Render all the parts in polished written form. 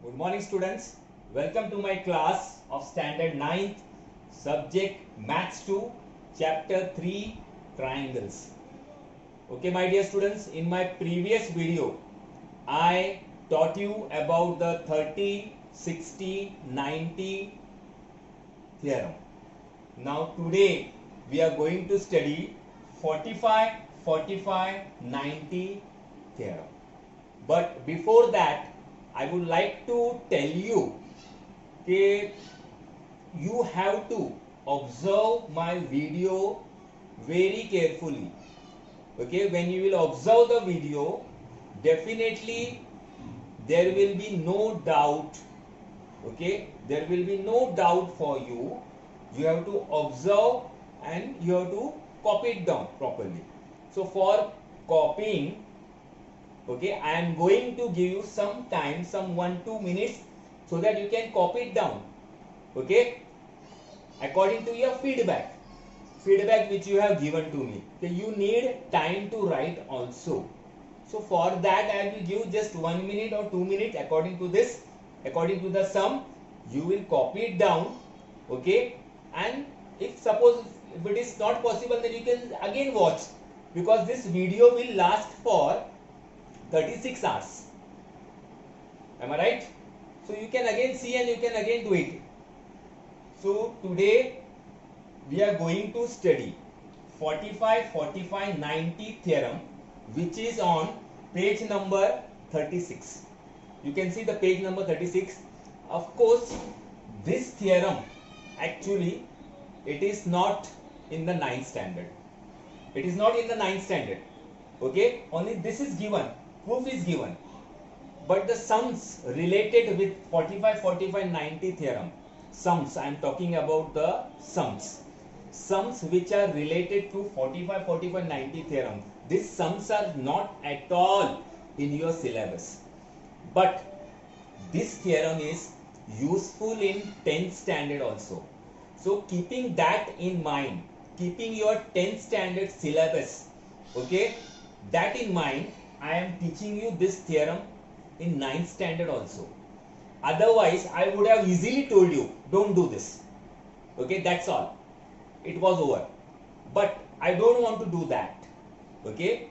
Good morning students. Welcome to my class of standard 9th subject Maths 2 chapter 3 triangles. Okay my dear students, in my previous video I taught you about the 30, 60, 90 theorem. Now today we are going to study 45, 45, 90 theorem. But before that I would like to tell you that you have to observe my video very carefully. Okay, when you will observe the video, definitely there will be no doubt. Okay, there will be no doubt for you. You have to observe and you have to copy it down properly. So for copying, okay, I am going to give you some time, some 1-2 minutes, so that you can copy it down. Okay, according to your feedback which you have given to me. Okay, you need time to write also. So for that I will give just 1 minute or 2 minutes according to this, according to the sum. You will copy it down. Okay, and if suppose if it is not possible, then you can again watch, because this video will last for 36 hours. Am I right? So you can again see and you can again do it. So today we are going to study 45, 45, 90 theorem, which is on page number 36. You can see the page number 36. Of course, this theorem actually it is not in the 9th standard. It is not in the 9th standard. Okay, only this is given. Proof is given, but the sums related with 45, 45, 90 theorem, sums, I am talking about the sums which are related to 45, 45, 90 theorem. These sums are not at all in your syllabus, but this theorem is useful in 10th standard also. So keeping that in mind, keeping your 10th standard syllabus, okay, that in mind, I am teaching you this theorem in 9th standard also. Otherwise, I would have easily told you, don't do this. Okay, that's all. It was over. But I don't want to do that. Okay.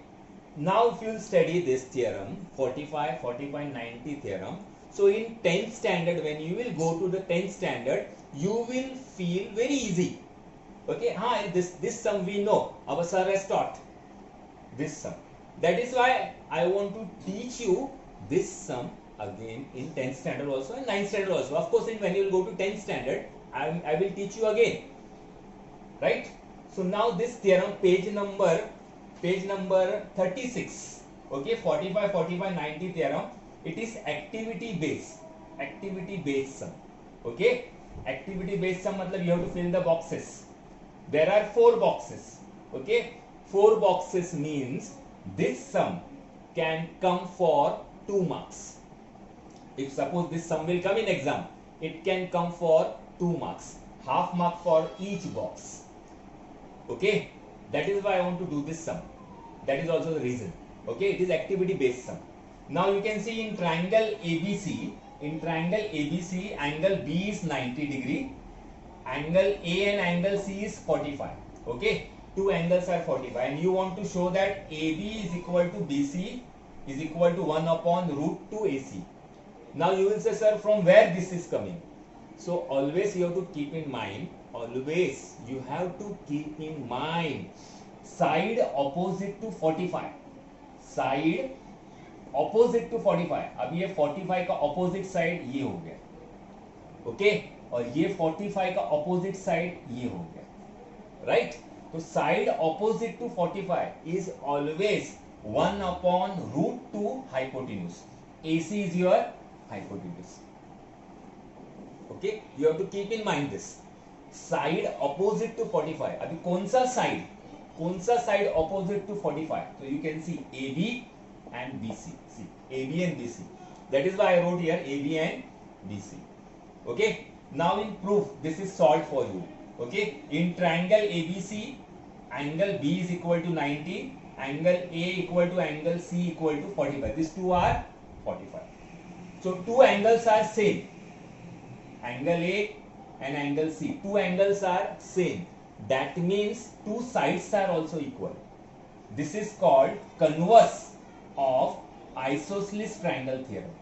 Now, if you will study this theorem, 45, 45, 90 theorem. So, in 10th standard, when you will go to the 10th standard, you will feel very easy. Okay, this sum we know. Our sir has taught this sum. That is why I want to teach you this sum again in 10th standard also and 9th standard also. Of course, when you will go to 10th standard, I will teach you again. Right? So now this theorem, page number 36. Okay, 45, 45, 90 theorem. It is activity based sum. Okay, activity based sum matlab you have to fill the boxes. There are 4 boxes. Okay, 4 boxes means this sum can come for 2 marks. If suppose this sum will come in exam, it can come for 2 marks, half mark for each box. Okay, that is why I want to do this sum. That is also the reason. Okay, it is activity based sum. Now you can see in triangle ABC, angle B is 90 degree, angle A and angle C is 45. Okay, 2 angles are 45, and you want to show that AB is equal to BC is equal to 1 upon root 2 AC. Now you will say, sir, from where this is coming? So always you have to keep in mind, side opposite to 45. Side opposite to 45. अब ये 45 का opposite side ये हो गया. Okay, और ये 45 का opposite side ये हो गया. Right? So side opposite to 45 is always 1 upon root 2 hypotenuse. AC is your hypotenuse. Okay, you have to keep in mind this. Side opposite to 45. अभी कौन सा side opposite to 45? So you can see AB and BC. See, AB and BC. That is why I wrote here AB and BC. Okay. Now in proof, this is solved for you. Okay. In triangle ABC, angle B is equal to 90, angle A equal to angle C equal to 45. These two are 45. So two angles are same. Angle A and angle C. Two angles are same. That means two sides are also equal. This is called converse of isosceles triangle theorem.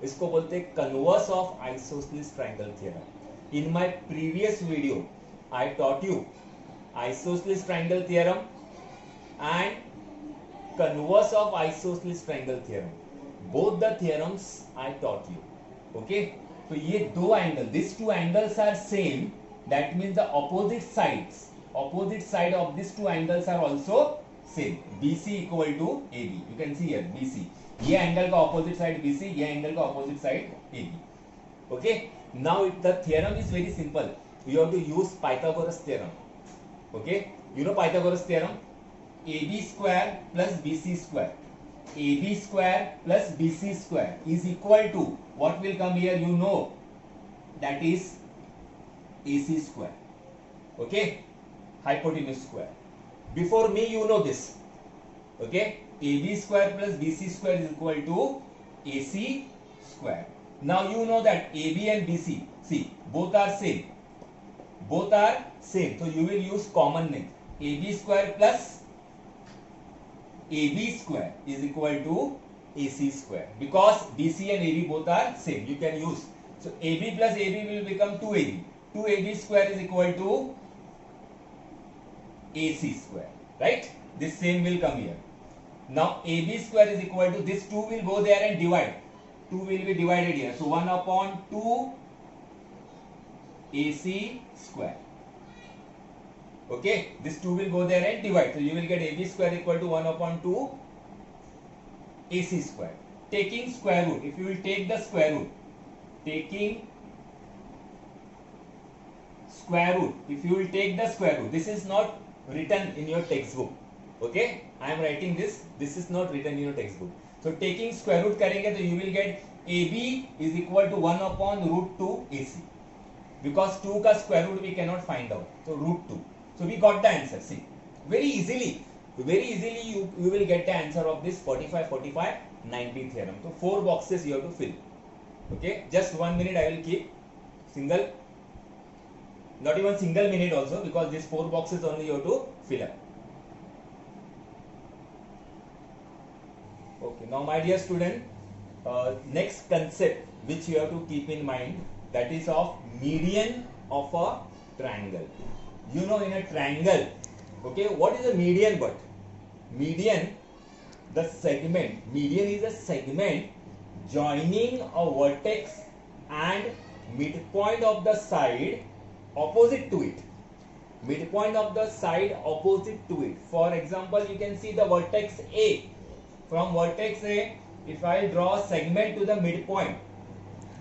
इसको बोलते हैं converse of isosceles triangle theorem. In my previous video, I taught you isosceles triangle theorem and converse of isosceles triangle theorem. Both the theorems I taught you. Okay? तो ये दो angle, this two angles are same, that means the opposite side of this two angles are also same. BC equal to AB. You can see here BC. ये angle का opposite side BC, ये angle का opposite side AB. Okay, now the theorem is very simple. You have to use Pythagoras theorem. Okay, you know Pythagoras theorem. AB square plus BC square, AB square plus BC square is equal to what will come here, you know, that is AC square. Okay, hypotenuse square. Before me you know this. Okay, AB square plus BC square is equal to AC square. Now you know that AB and BC, see, both are same. So you will use common name. AB square plus AB square is equal to AC square, because BC and AB both are same. You can use, so AB plus AB will become 2AB. 2AB square is equal to AC square, right? This same will come here. Now AB square is equal to, this 2 will go there and divide. 2 will be divided here. So 1 upon 2 AC square. Okay, this 2 will go there and divide. So you will get AB square equal to 1 upon 2 AC square. Taking square root, if you will take the square root, if you will take the square root, this is not written in your textbook. Okay, I am writing this. This is not written in your textbook. So taking square root करेंगे तो you will get AB is equal to 1 upon root 2 AC. Because 2 का square root we cannot find out. So root 2. So we got the answer. See, very easily you will get the answer of this 45, 45, 90 theorem. So 4 boxes you have to fill. Okay, just 1 minute I will keep. Not even single minute also, because these 4 boxes only you have to fill up. Okay, now my dear student, next concept which you have to keep in mind, that is of median of a triangle. You know, in a triangle, okay, what is a median? But median, median is a segment joining a vertex and midpoint of the side opposite to it. Midpoint of the side opposite to it. For example, you can see the vertex A. From vertex A, if I draw a segment to the midpoint,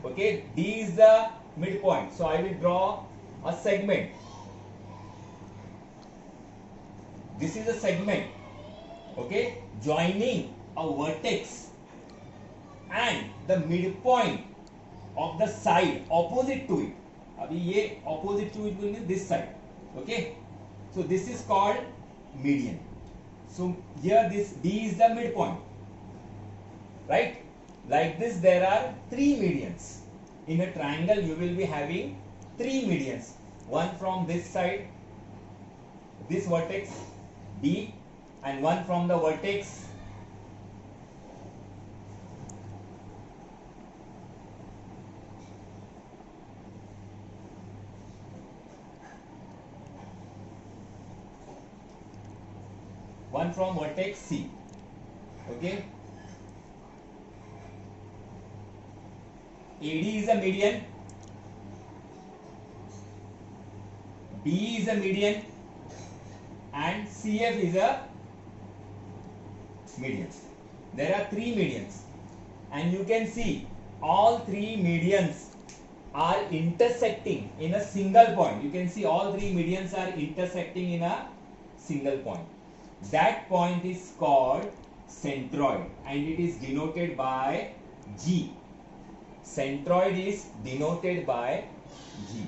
okay, D is the midpoint, so I will draw a segment. This is a segment, okay, joining a vertex and the midpoint of the side opposite to it. अभी ये opposite to it will be this side, okay. So this is called median. So here this D is the midpoint, right? Like this there are 3 medians. In a triangle you will be having 3 medians. One from this side, this vertex D, and one from the vertex C. Okay, AD is a median, B is a median, and CF is a median. There are 3 medians, and you can see all 3 medians are intersecting in a single point. You can see all 3 medians are intersecting in a single point. That point is called centroid, and it is denoted by G. Centroid is denoted by G.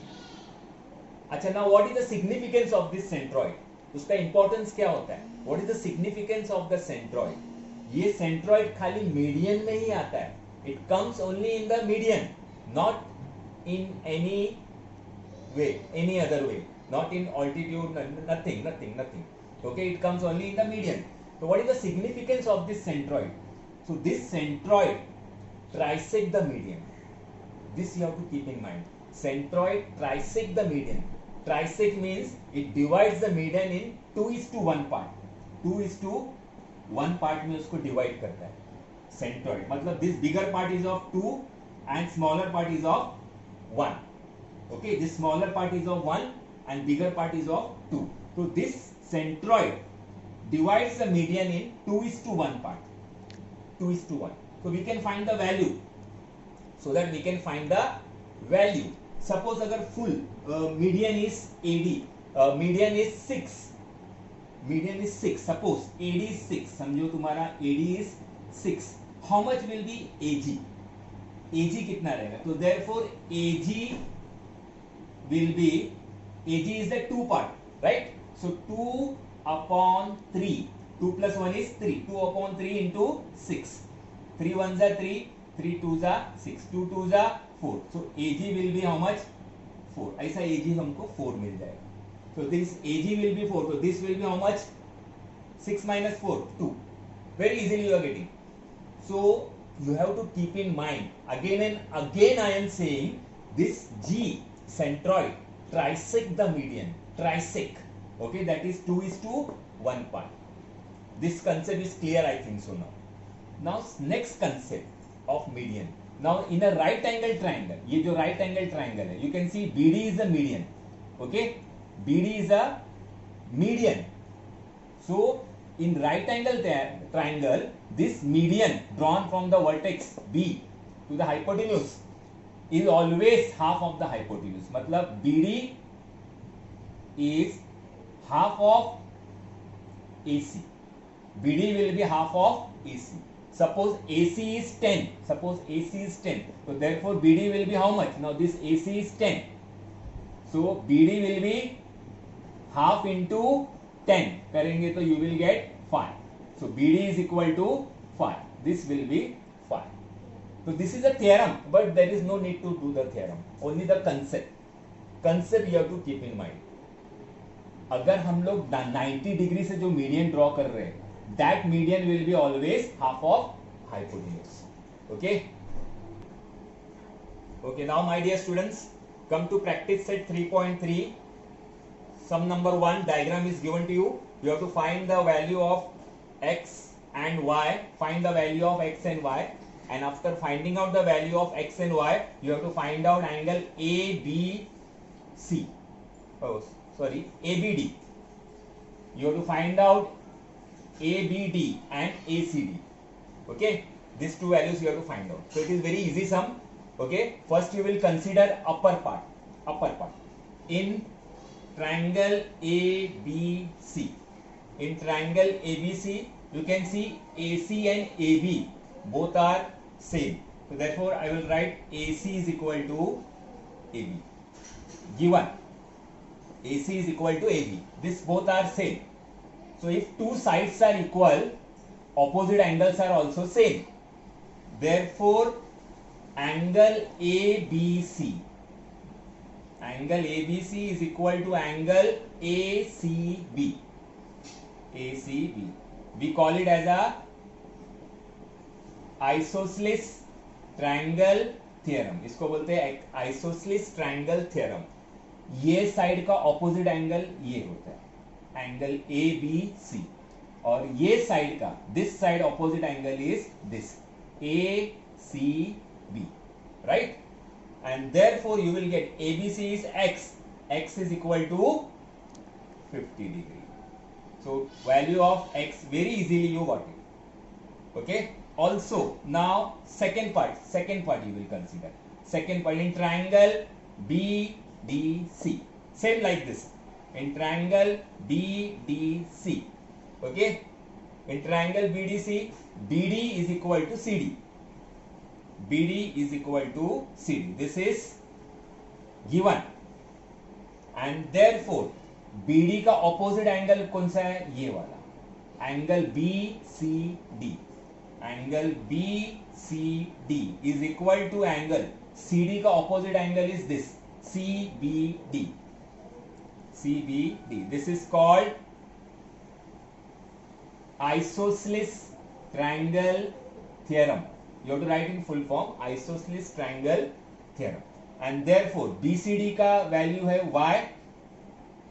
अच्छा, now what is the significance of this centroid? उसका importance क्या होता है? What is the significance of the centroid? ये centroid खाली median में ही आता है. It comes only in the median, not in any way, any other way, not in altitude, nothing. Okay, it comes only in the median. So what is the significance of this centroid? So this centroid trisect the median. This you have to keep in mind. Centroid trisect the median. Trisect means it divides the median in 2:1 part. 2:1 part में उसको divide करता है. Centroid मतलब this bigger part is of 2 and smaller part is of 1. Okay, this smaller part is of 1 and bigger part is of 2. So this centroid divides the median in 2:1 part. 2:1. So we can find the value. So that we can find the value. Suppose अगर full median is AD, median is 6. Median is 6. Suppose AD is 6. समझो तुम्हारा AD is 6. How much will be AG? AG कितना रहेगा? तो therefore AG will be, AG is the 2 part, right? So 2 upon 3. 2 plus 1 is 3. 2 upon 3 into 6. 3 1s are 3. 3 2s are 6. 2 2s are 4. So AG will be how much? 4. ऐसा AG हमको 4 मिल जाएगा. So this AG will be 4. So this will be how much? 6 minus 4, 2. Very easily you are getting. So you have to keep in mind, again and again I am saying, this G centroid trisect the median. Trisect. Okay, that is 2:1 part. This concept is clear, I think so now. Now next concept of median. Now in a right angle triangle, ये जो right angle triangle है, you can see BD is the median. Okay, BD is a median. So in right angle triangle, this median drawn from the vertex B to the hypotenuse is always half of the hypotenuse. मतलब BD is half of AC. BD will be half of AC. Suppose AC is 10. Suppose AC is 10. So therefore BD will be how much? Now this AC is 10. So BD will be half into 10. करेंगे तो you will get 5. So BD is equal to 5. This will be 5. So this is a theorem, but there is no need to do the theorem. Only the concept. Concept you have to keep in mind. अगर हम लोग 90 degree से जो median draw कर रहे हैं, that median will be always half of hypotenuse. Okay. Okay, now my dear students, come to practice set 3.3. Sum number 1 diagram is given to you. You have to find the value of x and y. Find the value of x and y. And after finding out the value of x and y, you have to find out angle ABC. Oh, sorry, ABD. You have to find out ABD and ACD. Okay, these two values you have to find out. So it is very easy sum. Okay, first you will consider upper part. In triangle ABC. In triangle ABC, you can see AC and AB both are same. So therefore I will write AC is equal to AB. Given AC is equal to AB. This both are same. So if two sides are equal, opposite angles are also same. Therefore, angle ABC is equal to angle ACB. We call it as a isosceles triangle theorem. इसको बोलते हैं isosceles triangle theorem. ये side का opposite angle ये होता है, angle ABC, और ये साइड का, this side opposite angle is this ACB, right? And therefore you will get ABC is x is equal to 50 degree. So value of x, very easily you got it. Okay, also now second part you will consider. Second part, in triangle BDC, same like this. In triangle BDC, okay, in triangle BDC, BD is equal to CD. This is given, and therefore BD का opposite angle कौन सा है? ये वाला angle BCD. Angle BCD ABCD is equal to angle CD का opposite angle is this CBD. CBD. This is called isosceles triangle theorem. You have to write in full form isosceles triangle theorem. And therefore BCD का value है y,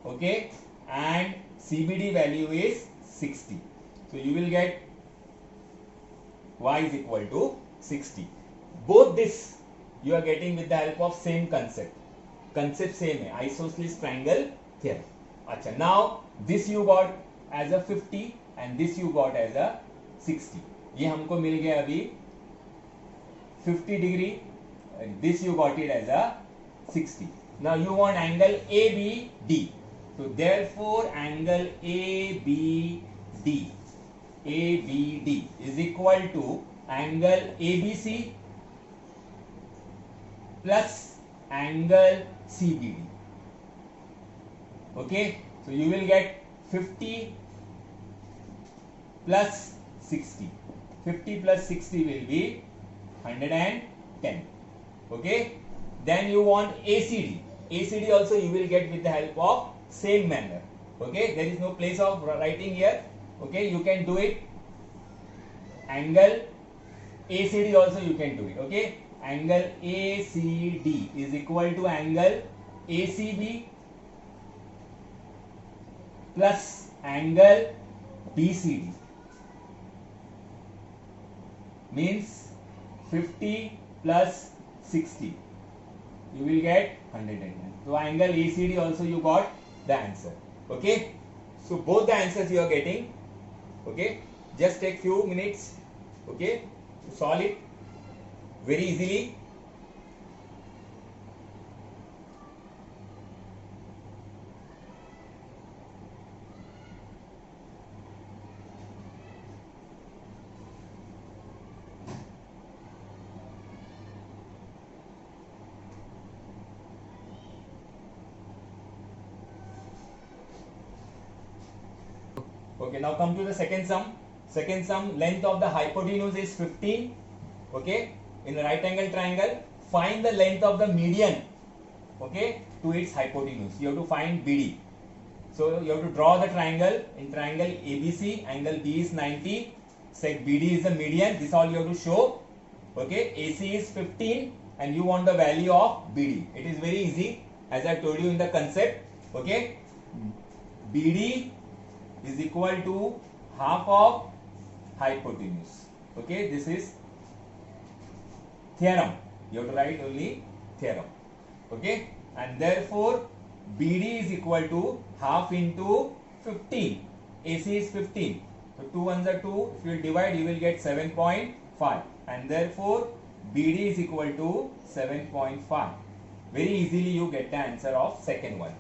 okay, and CBD value is 60. So you will get y is equal to 60. Both this you are getting with the help of same concept. Concept same है, isosceles triangle theorem. अच्छा, now this you got as a 50 and this you got as a 60. ये हमको मिल गया अभी 50 degree and this you got it as a 60. Now you want angle ABD. So therefore angle ABD is equal to angle ABC plus angle CBD. Okay, so you will get 50 plus 60. 50 plus 60 will be 110. Okay, then you want ACD. ACD also you will get with the help of same manner. Okay, there is no place of writing here. Okay, you can do it. Angle ACD also you can do it. Okay, angle ACD is equal to angle ACB plus angle BCD. Means 50 plus 60. You will get 110. So angle ACD also you got the answer. Okay. So both the answers you are getting. Okay. Just take few minutes. Okay. To solve it very easily. Okay, now come to the second sum. Second sum, length of the hypotenuse is 15. Okay, in a right angle triangle, find the length of the median. Okay, to its hypotenuse. You have to find BD. So you have to draw the triangle. In triangle ABC, angle B is 90. Sec BD is the median. This all you have to show. Okay, AC is 15 and you want the value of BD. It is very easy as I told you in the concept. Okay, BD is equal to half of hypotenuse. Okay, this is theorem. You have to write only theorem. Okay, and therefore BD is equal to half into 15. AC is 15. So 2 ones are 2. If you divide, you will get 7.5. And therefore BD is equal to 7.5. Very easily you get the answer of second one.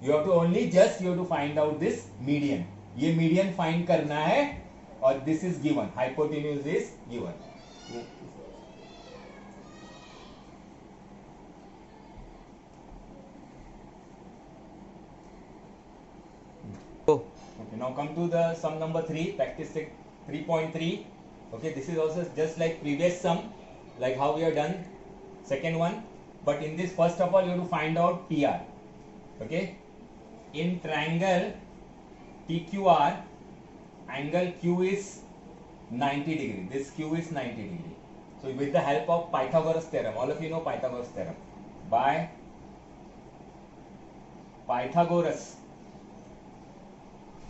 You have to only just you have to find out this median. ये median find करना है और this is given, hypotenuse is given. Okay, now come to the sum number 3, practice 3.3. Okay, this is also just like previous sum, like how we have done second one, but in this first of all you have to find out PR. Okay, in triangle PQR, angle Q is 90 degree. This Q is 90 degree. So with the help of Pythagoras theorem, all of you know Pythagoras theorem. By Pythagoras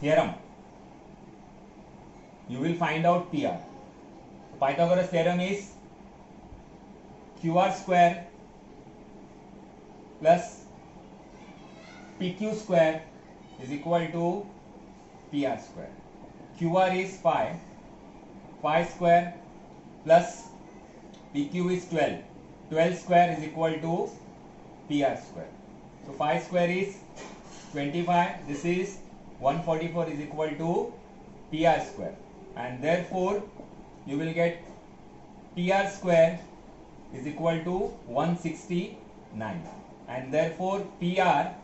theorem, you will find out PR. Pythagoras theorem is QR square plus PQ square is equal to PR square. QR is 5, 5 square plus PQ is 12, 12 square is equal to PR square. So 5 square is 25, this is 144 is equal to PR square, and therefore you will get PR square is equal to 169, and therefore PR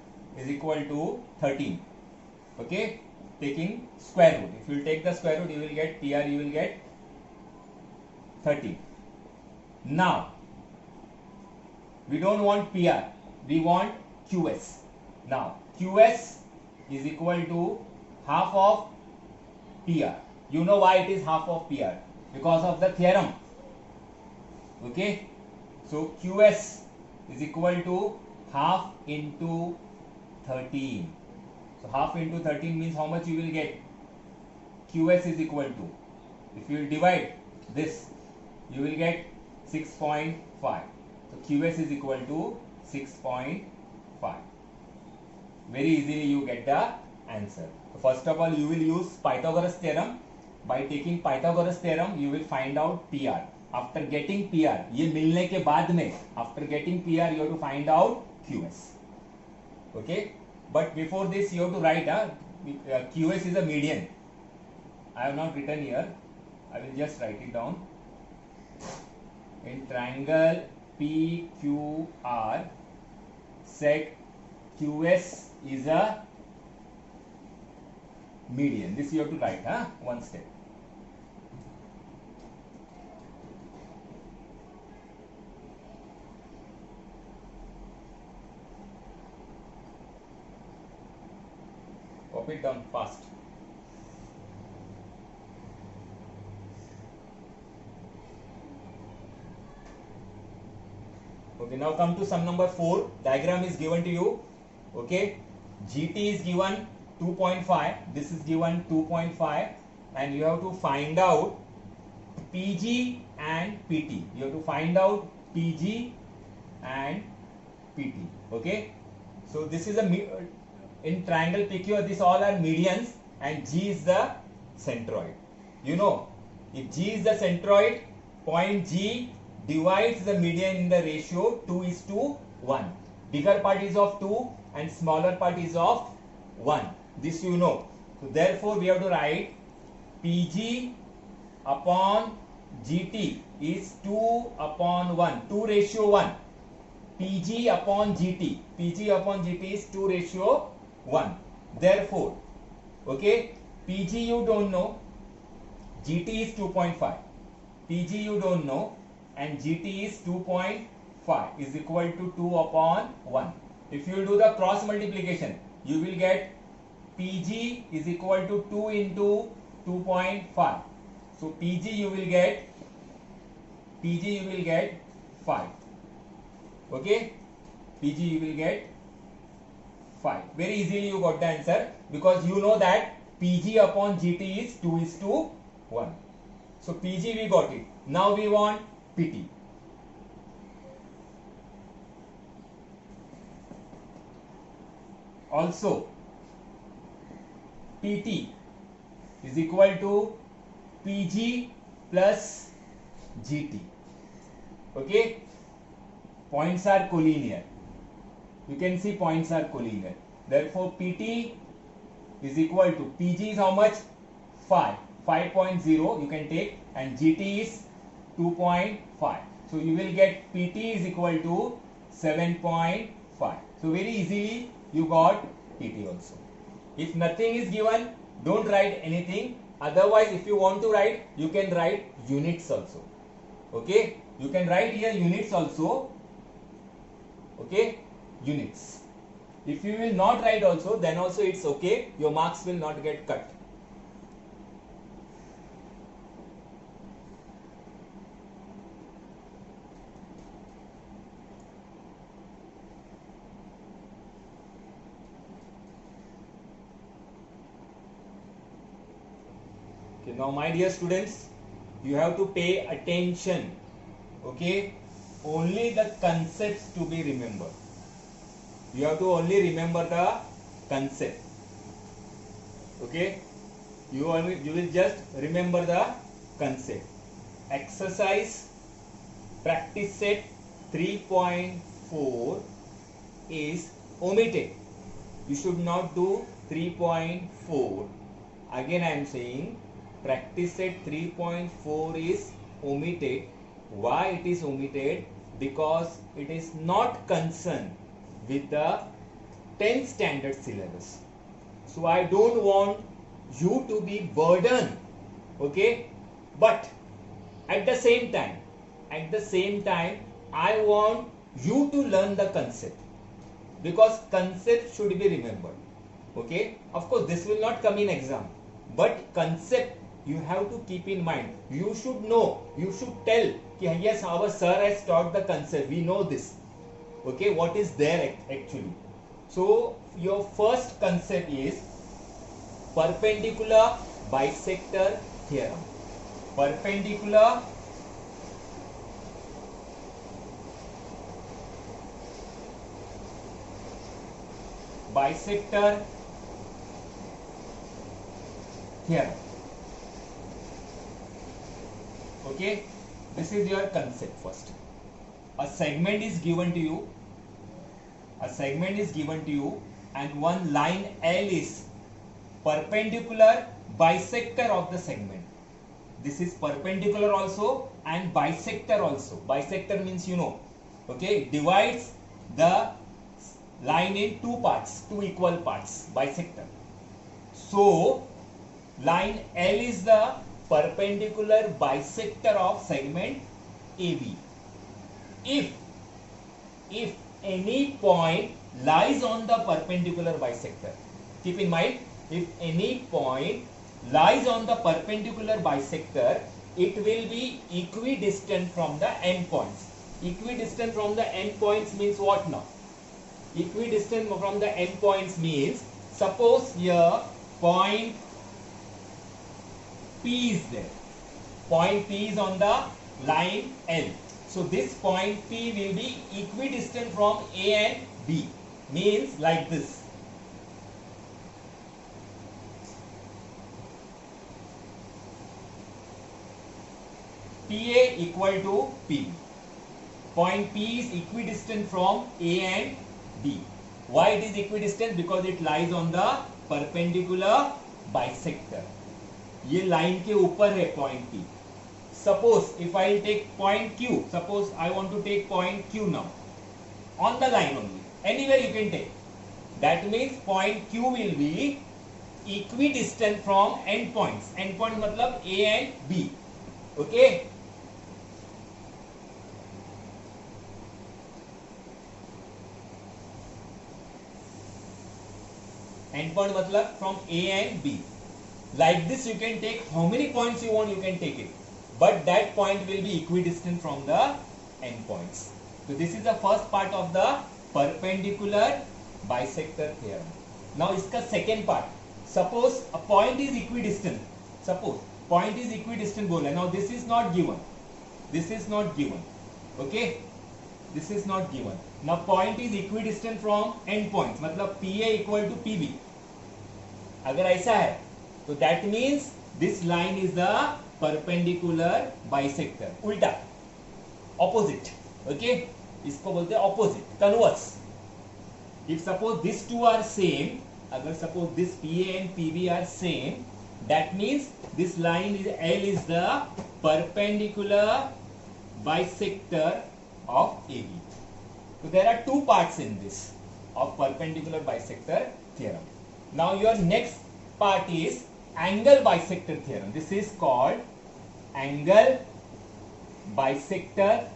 is equal to 13. Okay, taking square root. If you take the square root, you will get PR, you will get 30. Now, we don't want PR, we want QS. Now, QS is equal to half of PR. You know why it is half of PR? Because of the theorem. Okay? So, QS is equal to half into 13. So, half into 13 means how much you will get? QS is equal to, if you will divide this, you will get 6.5. So, QS is equal to 6.5. Very easily you get the answer. So first of all, you will use Pythagoras theorem. By taking Pythagoras theorem, you will find out PR. After getting PR, ये मिलने के बाद में, after getting PR, you have to find out QS. Okay? But before this, you have to write QS is a median. I have not written here. I will just write it down. In triangle PQR, set QS is a median. This you have to write, one step. Copy it down fast. Okay, now come to sum number 4. Diagram is given to you. Okay, GT is given 2.5. This is given 2.5, and you have to find out PG and PT. You have to find out PG and PT. Okay, so this is in triangle PQ. These all are medians, and G is the centroid. You know, if G is the centroid, point G divides the median in the ratio 2:1. Bigger part is of 2 and smaller part is of 1. This you know. So therefore we have to write PG upon GT is 2/1. 2:1. PG upon GT. PG upon GT is 2:1. Therefore, okay, PG you don't know. GT is 2.5. PG you don't know. And GT is 2.5 is equal to 2/1. If you do the cross multiplication, you will get PG is equal to 2 into 2.5. So PG you will get 5. Okay, PG you will get 5. Very easily you got the answer, because you know that PG upon GT is 2:1. So PG we got it. Now we want PT. Also, PT is equal to PG plus GT. Okay, points are collinear. You can see points are collinear. Therefore, PT is equal to PG is how much? 5.0 you can take, and GT is 2.5. So you will get PT is equal to 7.5. So very easily you got PT also. If nothing is given, don't write anything. Otherwise, if you want to write, you can write units also. Okay, you can write here units also. Okay, units. If you will not write also, then also it's okay. Your marks will not get cut. Now my dear students, you have to pay attention. Okay, only the concepts to be remembered. You have to only remember the concept. Okay, you will just remember the concept. Exercise practice set 3.4 is omitted. You should not do 3.4. Again I am saying, practice set 3.4 is omitted. Why it is omitted? Because it is not concerned with the 10th standard syllabus. So I don't want you to be burdened. Okay, but at the same time, at the same time I want you to learn the concept, because concept should be remembered. Okay, of course this will not come in exam, but concept you have to keep in mind. You should know, you should tell कि yes, our sir has taught the concept, we know this. Okay, what is there actually? So your first concept is perpendicular bisector theorem. Perpendicular bisector theorem. Okay, this is your concept first. A segment is given to you. A segment is given to you, and one line L is perpendicular bisector of the segment. This is perpendicular also and bisector also. Bisector means you know, okay, divides the line in two parts, two equal parts, bisector. So line L is the perpendicular bisector of segment AB. If any point lies on the perpendicular bisector, keep in mind, if any point lies on the perpendicular bisector, it will be equidistant from the endpoints. Equidistant from the endpoints means what now? Equidistant from the endpoints means, suppose here point P is there. Point P is on the line L. So this point P will be equidistant from A and B. Means like this. PA equal to PB. Point P is equidistant from A and B. Why it is equidistant? Because it lies on the perpendicular bisector. ये line के ऊपर है point P. Suppose if I take point Q, suppose I want to take point Q now, on the line only, anywhere you can take. That means point Q will be equidistant from endpoints. Endpoint मतलब A and B. Okay. Endpoint मतलब from A and B. Like this you can take how many points you want, you can take it. But that point will be equidistant from the endpoints. So this is the first part of the perpendicular bisector theorem. Now इसका second part. Suppose a point is equidistant. Suppose point is equidistant बोला. Now this is not given. This is not given. Okay. This is not given. Now point is equidistant from endpoints. मतलब PA equal to PB. अगर ऐसा है तो that means this line is the perpendicular bisector. उल्टा, opposite. Okay, इसको बोलते हैं opposite, converse. If suppose these two are same, अगर suppose this PA and PB are same, that means this line is L is the perpendicular bisector of AB. So there are two parts in this of perpendicular bisector theorem. Now your next part is angle bisector theorem. This is called angle bisector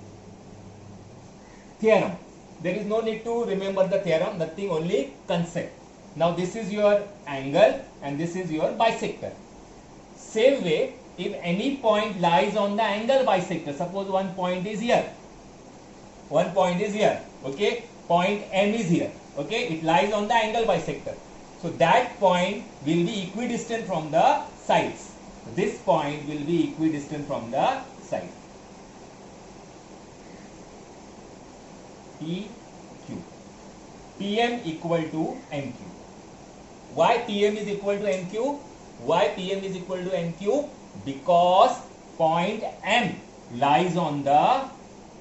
theorem. There is no need to remember the theorem, nothing, only concept. Now this is your angle and this is your bisector. Same way, if any point lies on the angle bisector, suppose one point is here, one point is here, okay, point M is here, okay, it lies on the angle bisector. So that point will be equidistant from the sides. This point will be equidistant from the side. PQ. PM equal to MQ. Why PM is equal to MQ? Why PM is equal to MQ? Because point M lies on the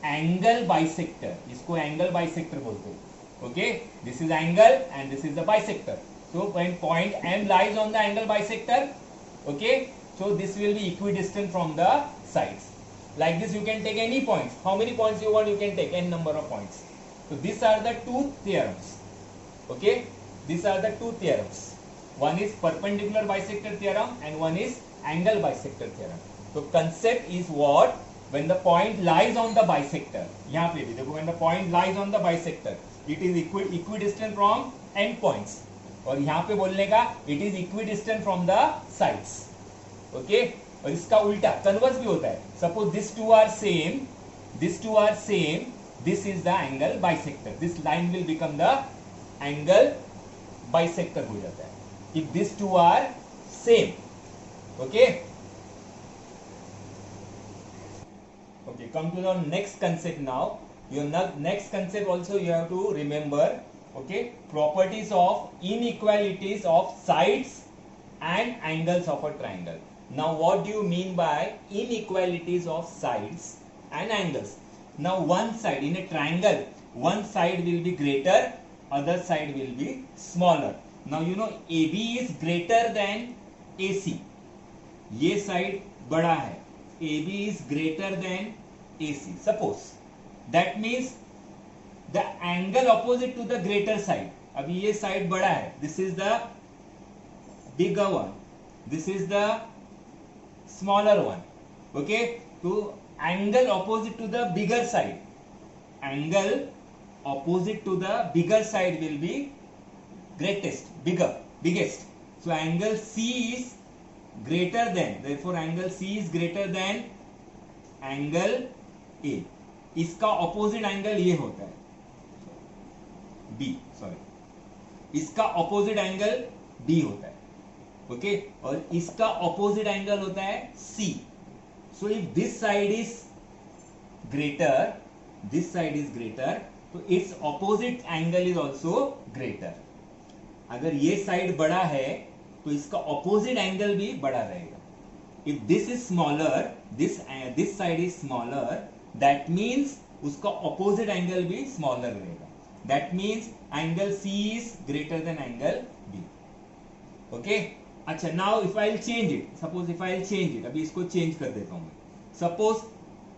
angle bisector. इसको angle bisector बोलते हैं. Okay, this is angle and this is the bisector. So when point M lies on the angle bisector, okay, so this will be equidistant from the sides. Like this you can take any points. How many points you want, you can take n number of points. So these are the two theorems. Okay, these are the two theorems. One is perpendicular bisector theorem and one is angle bisector theorem. So concept is what? when the point lies on the bisector, यहाँ पे भी देखो when the point lies on the bisector, it is equidistant from end points, और यहाँ पे बोलने का it is equidistant from the sides. Okay, और इसका उल्टा कन्वर्स भी होता है. Suppose these two are same, this is the angle bisector. This line will become the angle bisector हो जाता है if these two are same. Okay. Okay, come to the next concept now. Your next concept also you have to remember. Okay, properties of inequalities of sides and angles of a triangle. Now what do you mean by inequalities of sides and angles? Now one side in a triangle, one side will be greater, other side will be smaller. Now you know AB is greater than AC. ये side बड़ा है, AB is greater than AC. Suppose that means the angle opposite to the greater side. अभी ये side बड़ा है, this is the bigger one, this is the smaller one. Okay, तो angle opposite to the bigger side, angle opposite to the bigger side will be greatest, biggest. So angle C is greater than, therefore angle C is greater than angle A. इसका opposite angle ये होता है B, sorry, इसका opposite angle B होता है. Okay, और इसका opposite angle होता है C. So if this side is greater, तो its opposite angle is also greater. अगर ये साइड बड़ा है तो इसका ऑपोजिट एंगल भी बड़ा रहेगा. If this is smaller, this side is smaller, that means उसका ऑपोजिट एंगल भी स्मॉलर रहेगा. That means angle C is greater than angle B. Okay, अच्छा, now if I change it, suppose if I change it, अभी इसको change कर देता हूं मैं. Suppose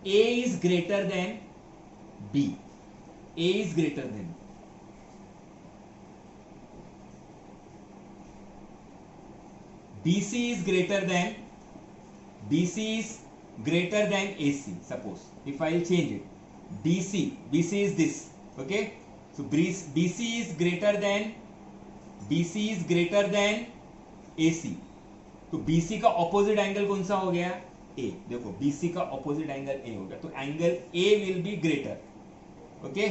A is greater than B, A is greater than, BC is greater than AC. Suppose if I will change it, BC is this. Okay, so BC is greater than AC. तो BC का opposite angle कौन सा हो गया? A. देखो BC का opposite angle A हो गया, तो angle A will be greater. Okay,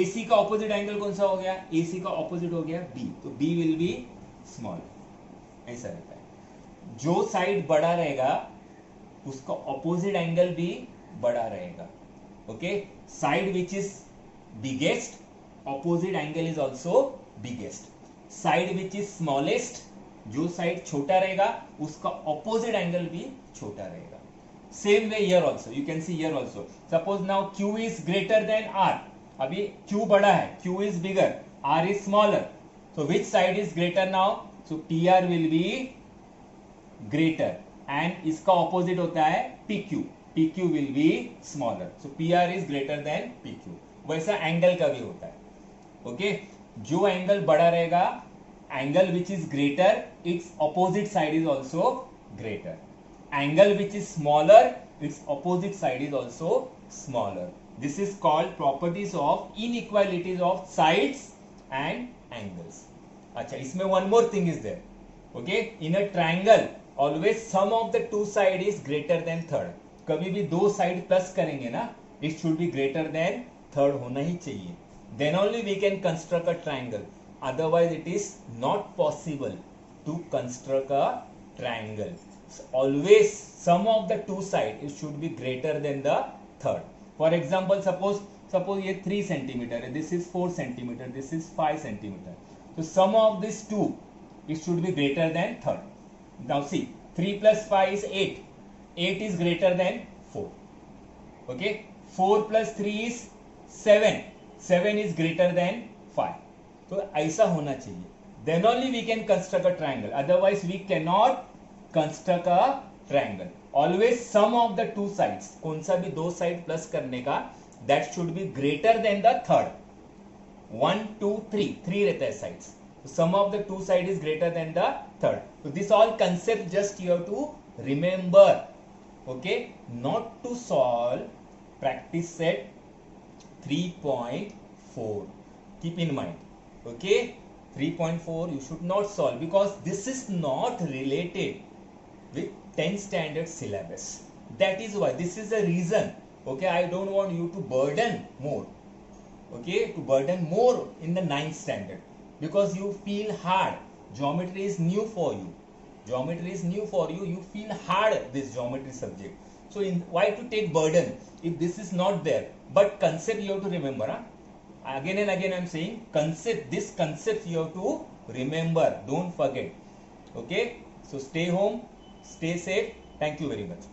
AC का ऑपोजिट एंगल कौन सा हो गया? AC का ऑपोजिट हो गया B, तो B will be small. ऐसा रहता है. जो साइड बड़ा रहेगा उसका ऑपोजिट एंगल भी बड़ा रहेगा. Okay, side which is biggest, opposite angle is also biggest. Side which is smallest, जो साइड छोटा रहेगा उसका ऑपोजिट एंगल भी छोटा रहेगा. Same way here also, you can see here also. Suppose now Q is greater then R. अभी Q बड़ा है, Q is bigger, R is smaller. So which side is greater now? So PR will be greater and इसका opposite होता है PQ. PQ will be smaller. So PR is greater than PQ. वैसा angle का भी होता है. Okay, जो angle बड़ा रहेगा, angle which is greater, it's opposite side is also greater. Angle which is smaller, it's opposite side is also smaller. This is called properties of inequalities of sides and angles. अच्छा, इसमें one more thing is there. Okay, in a triangle always sum of the two side is greater than third. कभी भी दो side plus करेंगे ना, it should be greater than third होना ही चाहिए. Then only we can construct a triangle. Otherwise it is not possible to construct a triangle. So always sum of the two side it should be greater than the third. For example, suppose ये 3 centimetre है, this is 4 centimetre, this is 5 centimetre. So sum of these two, it should be greater than third. Now see, 3 plus 5 is 8. 8 is greater than 4. Okay, 4 plus 3 is 7. 7 is greater than 5. तो ऐसा होना चाहिए. Then only we can construct a triangle. Otherwise we cannot construct a triangle. Always sum of the two sides. कौन सा भी दो side plus करने का, that should be greater than the third. 1 2 3 3 रहता है sides. So sum of the two side is greater than the third. So this all concept just you have to remember. Okay, not to solve practice set 3.4. Keep in mind. Okay, 3.4 you should not solve because this is not related with 10th standard syllabus. That is why, this is the reason. Okay, I don't want you to burden more. Okay, to burden more in the 9th standard because you feel hard. Geometry is new for you. Geometry is new for you. You feel hard this geometry subject. So why to take burden if this is not there? But concept you have to remember. Huh? Again and again I am saying concept. This concept you have to remember. Don't forget. Okay. So stay home. Stay safe. Thank you very much.